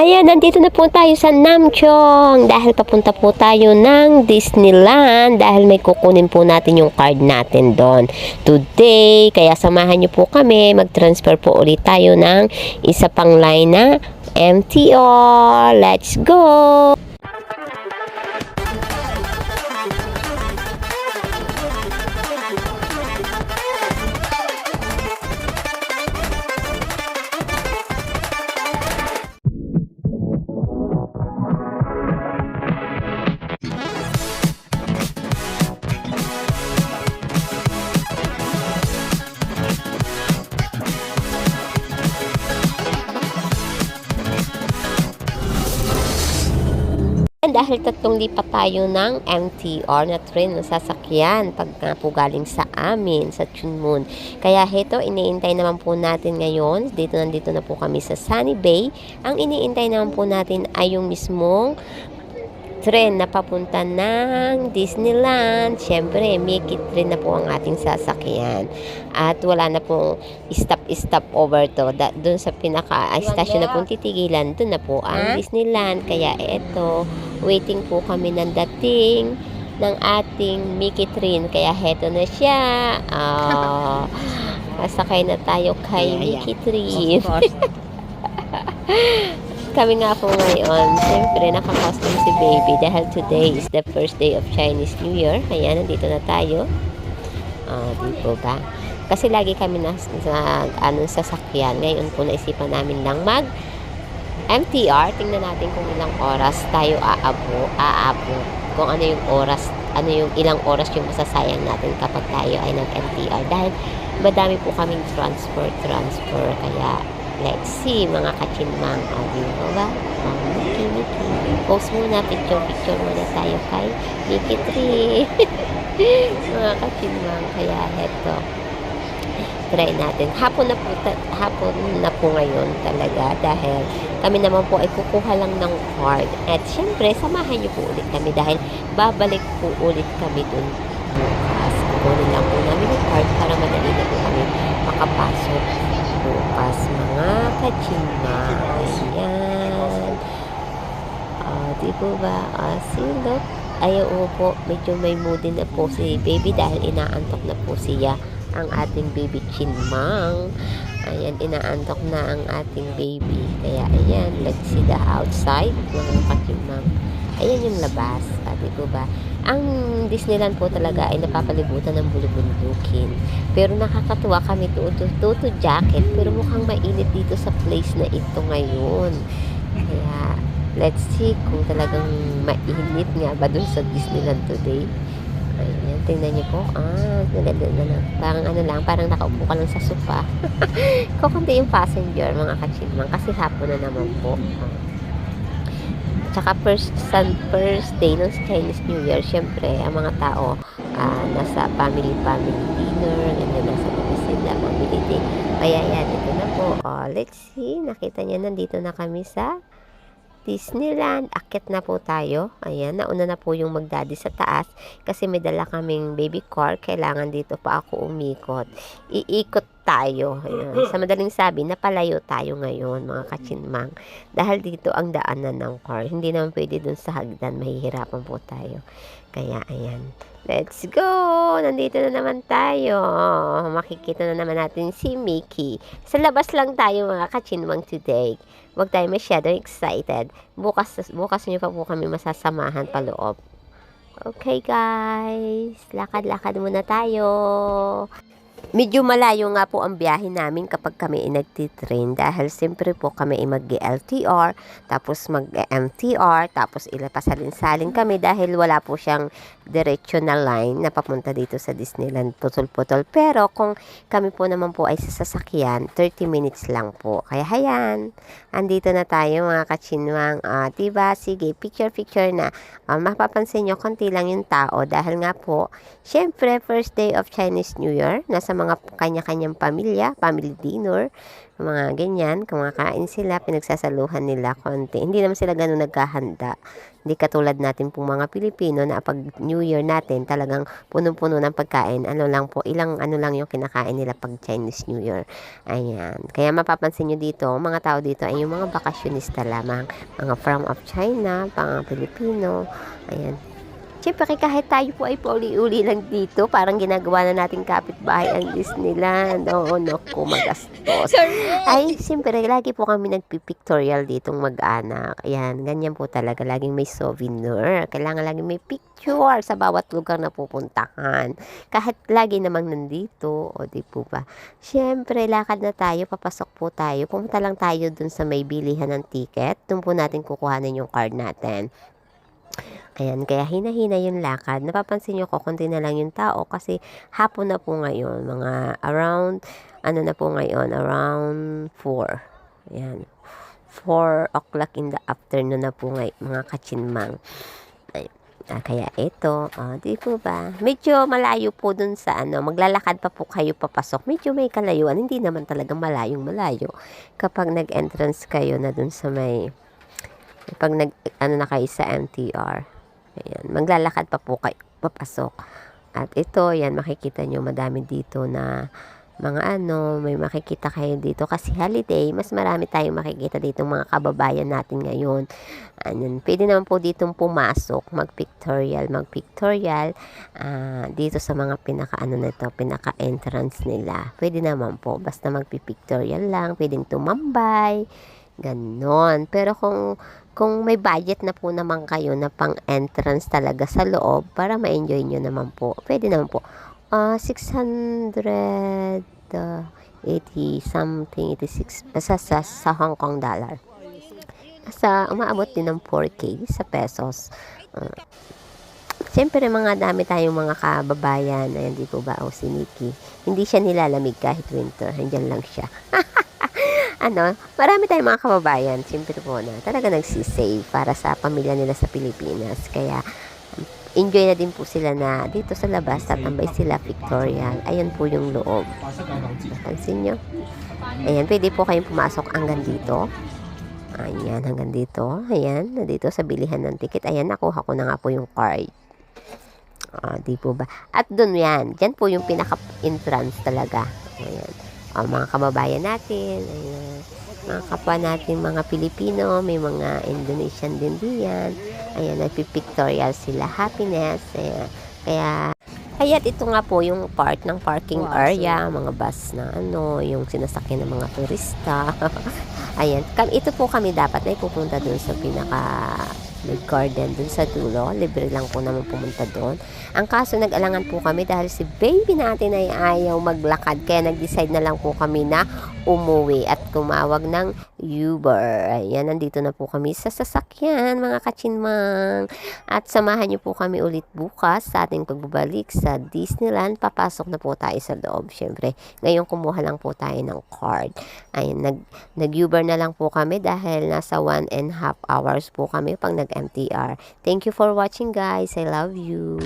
Ayan, nandito na po tayo sa Namchong dahil papunta po tayo ng Disneyland dahil may kukunin po natin yung card natin doon today. Kaya samahan nyo po kami, mag-transfer po ulit tayo ng isa pang line na MTR. Let's go! Dahil tatlong lipat tayo ng MTR na train na sasakyan pag nga po galing sa amin sa Chunmun. Kaya heto, iniintay naman po natin ngayon. Nandito na po kami sa Sunny Bay. Ang iniintay naman po natin ay yung mismong tren na papunta ng Disneyland. Siyempre, Mickey train na po ang ating sasakyan. At wala na pong stop over to. Doon sa pinaka-station na pong titigilan, doon na po ang Disneyland. Kaya eto, waiting po kami ng dating ng ating Mickey train. Kaya heto na siya. Masakay na tayo kay Mickey train. Kami nga po ngayon, siyempre nakakostum si baby dahil today is the first day of Chinese New Year. Ayan, nandito na tayo. Dito ba? Kasi lagi kami sasakyan. Ngayon po naisipan namin lang mag MTR. Tingnan natin kung ilang oras tayo aabo. Kung ano yung oras, ilang oras yung masasayang natin kapag tayo ay nag-MTR. Dahil madami po kaming transfer. Kaya let's see, mga kachinmang. Dito ba? Mickey. Post muna, picture muna tayo kay Mickey Tree. Mga kachinmang. Kaya heto, try natin. Hapon na po ngayon talaga dahil kami naman po ay kukuha lang ng card. At syempre, samahan niyo po ulit kami dahil babalik po ulit kami dun bukas. Kukunin lang po namin yung card para madali na po kami makapasok bukas, mga kachima. Ayan. Di po ba? Look. Ayaw po, medyo may moody na po si baby dahil inaantok na po siya, ang ating baby chinmang. Ayan, inaantok na ang ating baby. Kaya ayan, let's see the outside, mga kachimang. Ayan yung labas. Di po ba? Ang Disneyland po talaga ay napapalibutan ng bulubundukin. Pero nakakatuwa kami tuto jacket. Pero mukhang mainit dito sa place na ito ngayon. Kaya let's see kung talagang mainit nga ba dun sa Disneyland today. Ayan, tingnan niyo po. Maganda na. Parang nakaupo ka lang sa sofa. Kukunti yung passenger, mga kachimang. Kasi hapon na naman po. Tsaka first day ng Chinese New Year, syempre, ang mga tao nasa family dinner, ganyan, nasa sila, family day. Kaya yan, ito na po. Let's see, nakita niya, nandito na kami sa Disneyland. Akit na po tayo. Ayan, nauna na po yung magdaddy sa taas kasi may dala kaming baby car. Kailangan dito pa ako umikot. Iikot tayo. Ayan. Sa madaling sabi, napalayo tayo ngayon, mga kachinmang. Dahil dito ang daanan ng car. Hindi naman pwede dun sa hagdan. Mahihirapan po tayo. Kaya, ayan. Let's go! Nandito na naman tayo. Makikita na naman natin si Mickey. Sa labas lang tayo, mga kachinmang, today. Huwag tayo masyadong excited. Bukas nyo pa po kami masasamahan pa loob. Okay, guys. Lakad-lakad muna tayo. Medyo malayo nga po ang biyahe namin kapag kami ay nagtitrain dahil siyempre po kami ay mag-LTR, tapos mag-MTR, tapos pasalin-salin kami dahil wala po siyang diretsyo na line na papunta dito sa Disneyland, putol-putol. Pero kung kami po naman po ay sasakyan, 30 minutes lang po. Kaya hayan, andito na tayo, mga kachinwang. Diba? Sige, picture na. Mapapansin nyo, konti lang yung tao dahil nga po, syempre, first day of Chinese New Year, nasa sa mga kanya-kanyang pamilya, family dinner, mga ganyan, kumakain sila, pinagsasaluhan nila konti. Hindi naman sila ganun nagkahanda. Hindi katulad natin pong mga Pilipino na pag New Year natin talagang punong-puno ng pagkain. Ano lang po, ilang ano lang yung kinakain nila pag Chinese New Year. Ayan. Kaya mapapansin nyo dito, mga tao dito ay yung mga bakasyonista lamang. Mga from of China, mga Pilipino. Ayan. Siyempre, kahit tayo po ay pauli-uli lang dito, parang ginagawa na nating kapitbahay ang Disneyland. Oo, naku, magastos. Ay, siyempre, lagi po kami nagpipictorial ditong mag-anak. Ayan, ganyan po talaga. Laging may souvenir. Kailangan laging may picture sa bawat lugar na pupuntahan. Kahit lagi namang nandito, o di po ba? Siyempre, lakad na tayo, papasok po tayo. Pumunta lang tayo dun sa may bilihan ng ticket. Dun po natin kukuhanin yung card natin. Ayan, kaya hina-hina yung lakad. Napapansin nyo ko, konti na lang yung tao kasi hapon na po ngayon. Mga around, ano na po ngayon, around 4. Ayan, 4 o'clock in the afternoon na po ngayon, mga kachinmang. Kaya ito, di po ba? Medyo malayo po dun sa ano, maglalakad pa po kayo papasok. Medyo may kalayuan, hindi naman talagang malayong malayo. Kapag nag-entrance kayo na dun sa may, pag ano na kayo sa MTR. Ayan, maglalakad pa po kayo papasok. At ito, yan, makikita nyo, madami dito na mga ano, may makikita kayo dito. Kasi holiday, mas marami tayong makikita dito mga kababayan natin ngayon. Ayan, pwede naman po ditong pumasok, mag-pictorial dito sa mga pinaka-ano na ito, pinaka-entrance nila. Pwede naman po, basta mag-pictorial lang, pwedeng tumambay, ganon. Pero kung may budget na po naman kayo na pang entrance talaga sa loob para ma-enjoy nyo naman po, pwede naman po 680 something 86 sa Hong Kong dollar, umaabot din ng 4K sa pesos. Siyempre, mga dami tayong mga kababayan. Ayan, di po ba? Si Nikki, hindi siya nilalamig kahit winter, andyan lang siya. Ano, marami tayong mga kababayan, siyempre po na talaga nagsisave para sa pamilya nila sa Pilipinas. Kaya, enjoy na din po sila na dito sa labas, tatambay sila pictorial. Ayan po yung loob. Napansin nyo? Ayan, pwede po kayong pumasok hanggang dito. Ayan, hanggang dito. Ayan, dito sa bilihan ng ticket. Ayan, nakuha ko na nga po yung card. Di po ba? At dun yan, dyan po yung pinaka-entrance talaga. Ayan. Mga kababayan natin, ayan, mga kapwa natin, mga Pilipino, may mga Indonesian din diyan. Ayan, nagpipictorial sila, happiness. Ayan. Kaya ito nga po yung part ng parking area, mga bus na ano, yung sinasakyan ng mga turista. Ayan, ito po kami dapat na ipupunta dun sa garden dun sa dulo. Libre lang po naman pumunta doon. Ang kaso, nag-alangan po kami dahil si baby natin ay ayaw maglakad. Kaya nag-decide na lang po kami na umuwi at tumawag ng Uber. Ayan, nandito na po kami sa sasakyan, mga kachinmang. At samahan niyo po kami ulit bukas sa ating pagbabalik sa Disneyland. Papasok na po tayo sa loob. Siyempre, ngayon kumuha lang po tayo ng card. Ayan, nag-Uber na lang po kami dahil nasa 1.5 hours po kami pag nag-MTR. Thank you for watching, guys. I love you.